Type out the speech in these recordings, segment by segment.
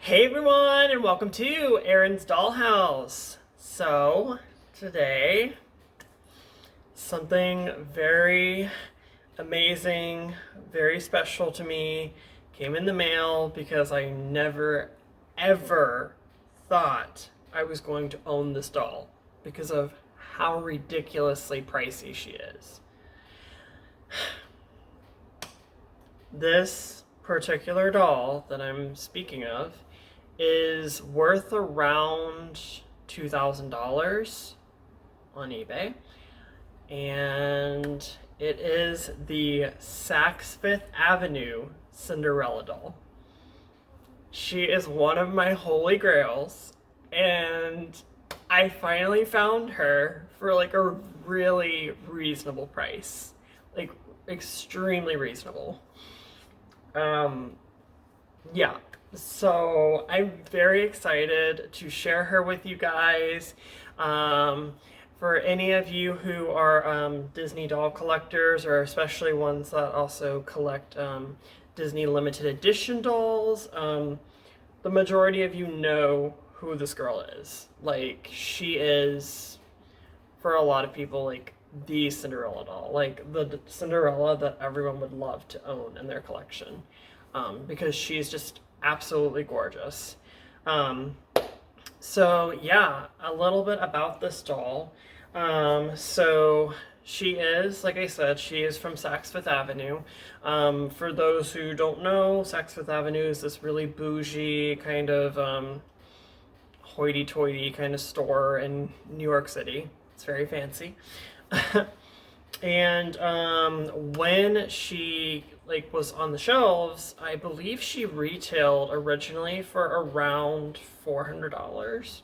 Hey everyone, and welcome to Erin's Dollhouse. So, today, something very amazing, very special to me came in the mail because I never ever thought I was going to own this doll because of how ridiculously pricey she is. This particular doll that I'm speaking of is worth around $2,000 on eBay, and it is the Saks Fifth Avenue Cinderella doll. She is one of my holy grails, and I finally found her for like a really reasonable price, like extremely reasonable. Um, yeah, so I'm very excited to share her with you guys. For any of you who are Disney doll collectors, or especially ones that also collect Disney limited edition dolls, the majority of you know who this girl is. Like, she is, for a lot of people, like the Cinderella doll, like the Cinderella that everyone would love to own in their collection, because she's just absolutely gorgeous. Um, so yeah, a little bit about this doll. So she is, like I said, she is from Saks Fifth Avenue. For those who don't know, Saks Fifth Avenue is this really bougie kind of hoity-toity kind of store in New York City. It's very fancy. And when she was on the shelves, I believe she retailed originally for around $400,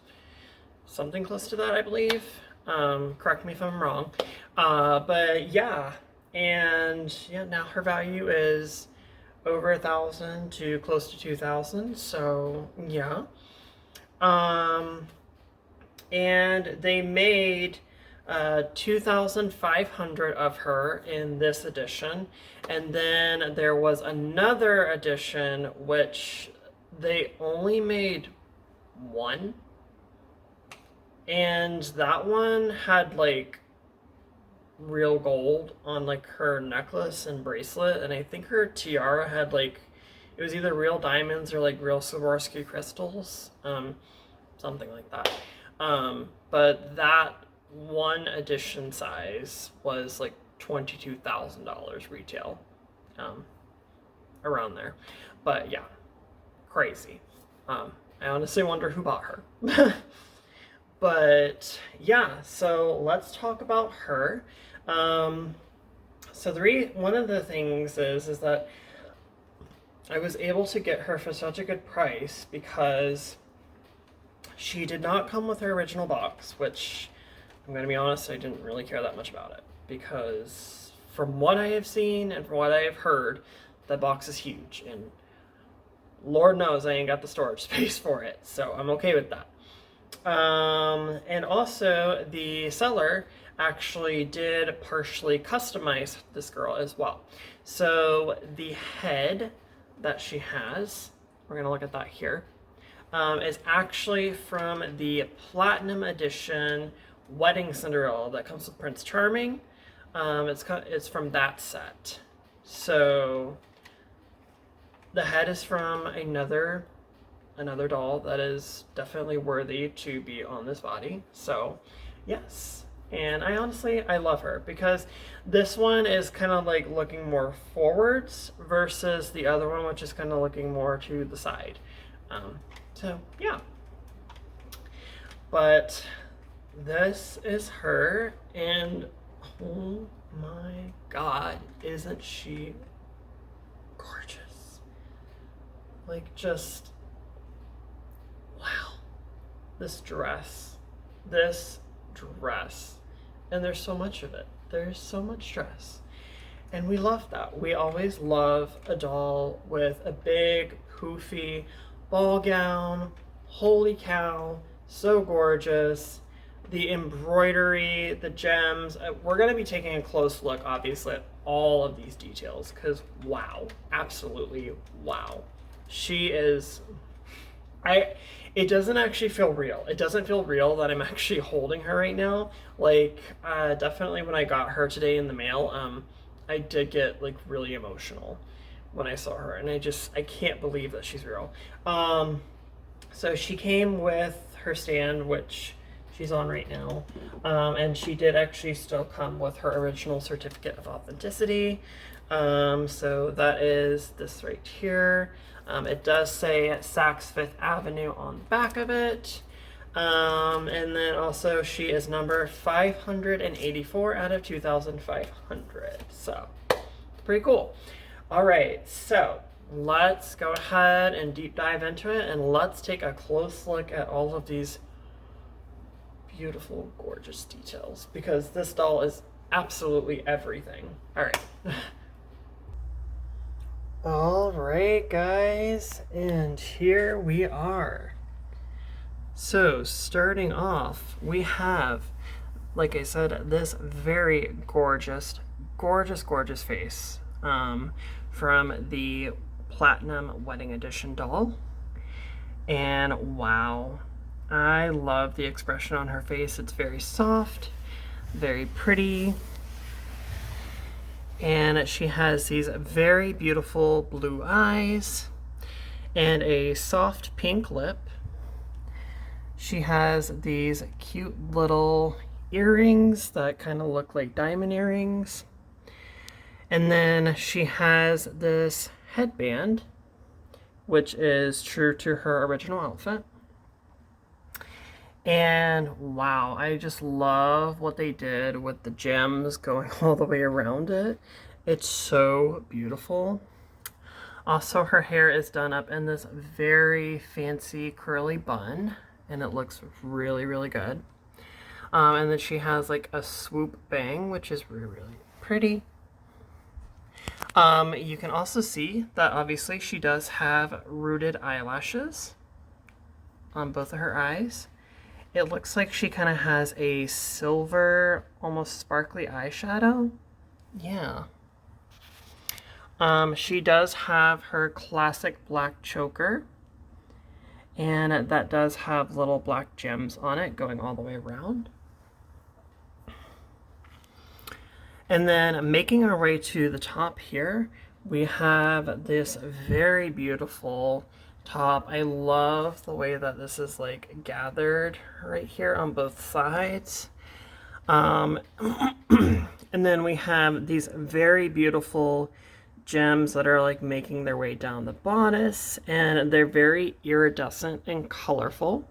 something close to that, I believe. Correct me if I'm wrong. But yeah, and yeah, now her value is over 1,000 to close to 2,000. So yeah. And they made 2,500 of her in this edition, and then there was another edition which they only made one, and that one had like real gold on like her necklace and bracelet, and I think her tiara had like, it was either real diamonds or like real Swarovski crystals, something like that. But that one edition size was like $22,000 retail, around there. But yeah, crazy. I honestly wonder who bought her. But yeah, so let's talk about her. So one of the things is that I was able to get her for such a good price because she did not come with her original box, which, I'm going to be honest, I didn't really care that much about it, because from what I have seen and from what I have heard, that box is huge, and Lord knows I ain't got the storage space for it, so I'm okay with that. And also, the seller actually did partially customize this girl as well. So the head that she has, we're going to look at that here, is actually from the Platinum Edition Wedding Cinderella that comes with Prince Charming. It's from that set. So the head is from another doll that is definitely worthy to be on this body. So yes, and I love her because this one is kind of like looking more forwards versus the other one, which is kind of looking more to the side. So yeah, but this is her, and oh my god, isn't she gorgeous? Like, just wow. This dress, and there's so much of it. There's so much dress, and we love that. We always love a doll with a big poofy ball gown. Holy cow, so gorgeous. The embroidery, the gems. We're going to be taking a close look, obviously, at all of these details, because wow, absolutely wow. She is It doesn't actually feel real. It doesn't feel real that I'm actually holding her right now. Like, definitely when I got her today in the mail, I did get like really emotional when I saw her, and I can't believe that she's real. So she came with her stand, which she's on right now, and she did actually still come with her original certificate of authenticity. So that is this right here. It does say Saks Fifth Avenue on the back of it. And then also she is number 584 out of 2,500. So pretty cool. All right, so let's go ahead and deep dive into it, and let's take a close look at all of these beautiful, gorgeous details, because this doll is absolutely everything. All right. All right, guys, and here we are. So starting off, we have, like I said, this very gorgeous, gorgeous, gorgeous face from the Platinum Wedding Edition doll. And wow, I love the expression on her face. It's very soft, very pretty. And she has these very beautiful blue eyes and a soft pink lip. She has these cute little earrings that kind of look like diamond earrings. And then she has this headband, which is true to her original outfit. And wow, I just love what they did with the gems going all the way around it. It's so beautiful. Also, her hair is done up in this very fancy curly bun, and it looks really, really good. And then she has like a swoop bang, which is really, really pretty. You can also see that obviously she does have rooted eyelashes on both of her eyes. It looks like she kind of has a silver, almost sparkly eyeshadow. Yeah. She does have her classic black choker, and that does have little black gems on it going all the way around. And then making our way to the top here, we have this very beautiful top. I love the way that this is like gathered right here on both sides. And then we have these very beautiful gems that are like making their way down the bodice, and they're very iridescent and colorful.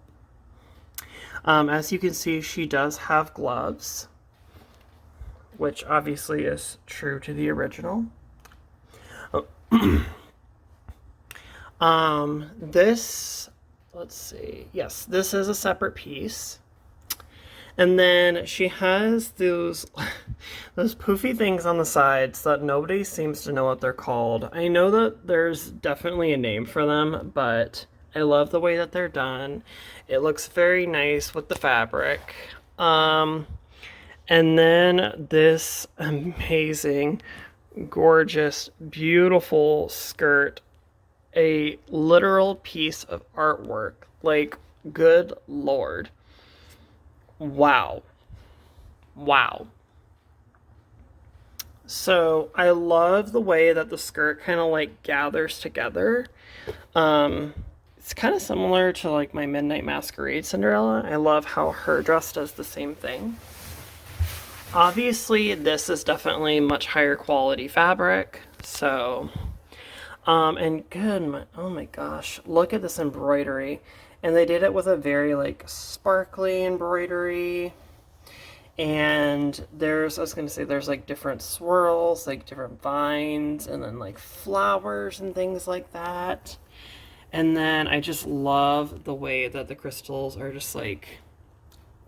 As you can see, she does have gloves, which obviously is true to the original. Let's see. Yes, this is a separate piece. And then she has those poofy things on the sides that nobody seems to know what they're called. I know that there's definitely a name for them, but I love the way that they're done. It looks very nice with the fabric. And then this amazing, gorgeous, beautiful skirt. A literal piece of artwork. Like, good Lord. Wow. Wow. So I love the way that the skirt kind of like gathers together. It's kind of similar to like my Midnight Masquerade Cinderella. I love how her dress does the same thing. Obviously, this is definitely much higher quality fabric. So, and good, oh my gosh, look at this embroidery. And they did it with a very like sparkly embroidery. And there's, I was going to say, there's like different swirls, like different vines, and then like flowers and things like that. And then I just love the way that the crystals are just like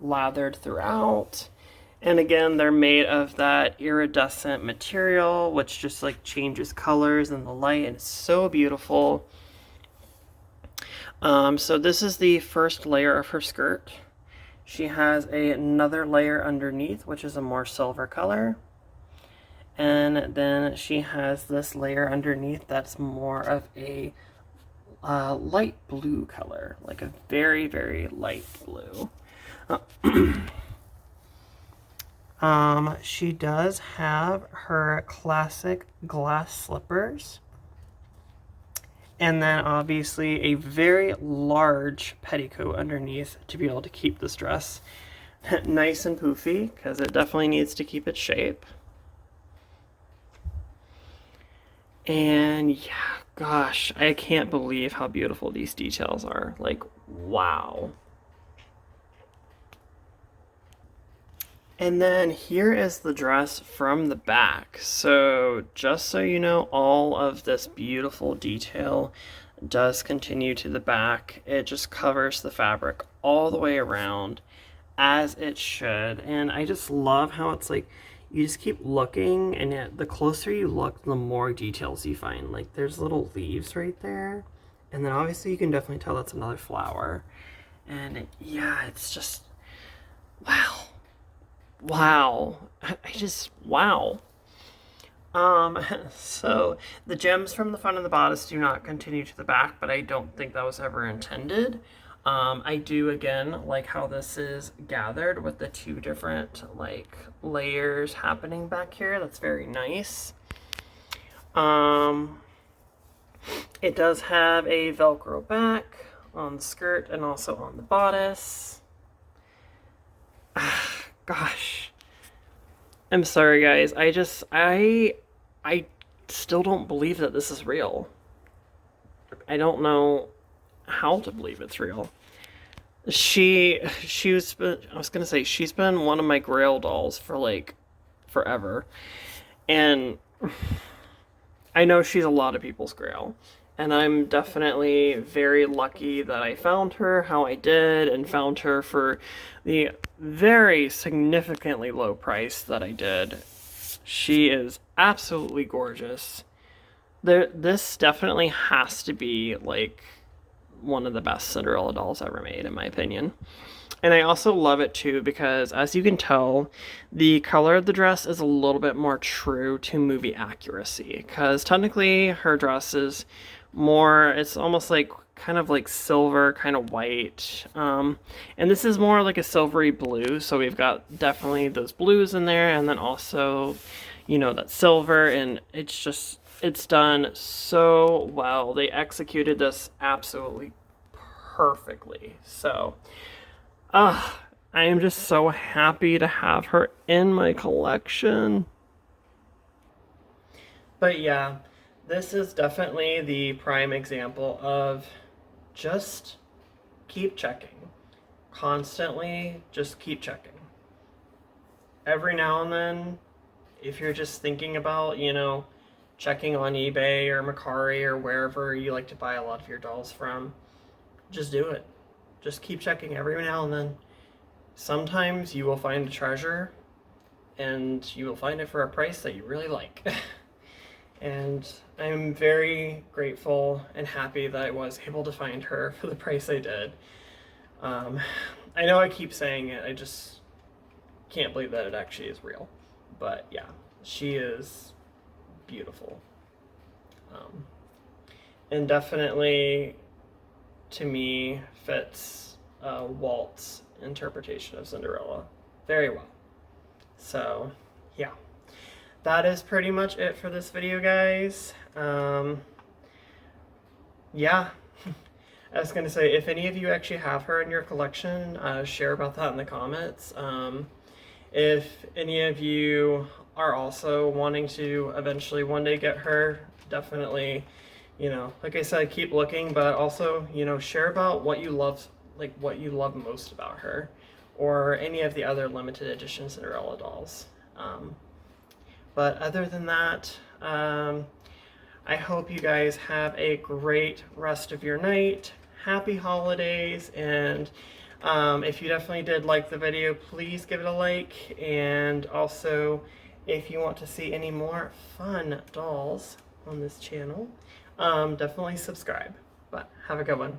lathered throughout. And again, they're made of that iridescent material, which just like changes colors in the light, and it's so beautiful. So this is the first layer of her skirt. She has another layer underneath, which is a more silver color. And then she has this layer underneath that's more of a light blue color, like a very, very light blue. She does have her classic glass slippers. And then obviously a very large petticoat underneath to be able to keep this dress nice and poofy, because it definitely needs to keep its shape. And yeah, gosh, I can't believe how beautiful these details are. Like, wow. And then here is the dress from the back. So just so you know, all of this beautiful detail does continue to the back. It just covers the fabric all the way around, as it should. And I just love how it's like, you just keep looking, and the closer you look, the more details you find. Like, there's little leaves right there. And then obviously you can definitely tell that's another flower. And yeah, it's just, wow. Wow. I just, wow. So the gems from the front of the bodice do not continue to the back, but I don't think that was ever intended. I do, again, like how this is gathered with the two different, like, layers happening back here. That's very nice. It does have a Velcro back on the skirt and also on the bodice. Gosh. I'm sorry, guys. I still don't believe that this is real. I don't know how to believe it's real. She's been one of my Grail dolls for like forever. And I know she's a lot of people's Grail. And I'm definitely very lucky that I found her how I did, and found her for the very significantly low price that I did. She is absolutely gorgeous. This definitely has to be like one of the best Cinderella dolls ever made, in my opinion. And I also love it too because, as you can tell, the color of the dress is a little bit more true to movie accuracy, because technically her dress is more, it's almost like kind of like silver, kind of white, and this is more like a silvery blue, so we've got definitely those blues in there, and then also, you know, that silver, and it's just, it's done so well. They executed this absolutely perfectly. So I am just so happy to have her in my collection. But yeah, this is definitely the prime example of just keep checking. Constantly, just keep checking. Every now and then, if you're just thinking about, you know, checking on eBay or Mercari or wherever you like to buy a lot of your dolls from, just do it. Just keep checking every now and then. Sometimes you will find a treasure, and you will find it for a price that you really like. And I'm very grateful and happy that I was able to find her for the price I did. I know I keep saying it, I just can't believe that it actually is real. But yeah, she is beautiful. And definitely, to me, fits Walt's interpretation of Cinderella very well. So, yeah. That is pretty much it for this video, guys. Yeah. I was going to say, if any of you actually have her in your collection, share about that in the comments. If any of you are also wanting to eventually one day get her, definitely, you know, like I said, keep looking, but also, you know, share about what you love, like what you love most about her, or any of the other limited edition Cinderella dolls. But other than that, I hope you guys have a great rest of your night. Happy holidays, and if you definitely did like the video, please give it a like, and also if you want to see any more fun dolls on this channel, definitely subscribe. But have a good one.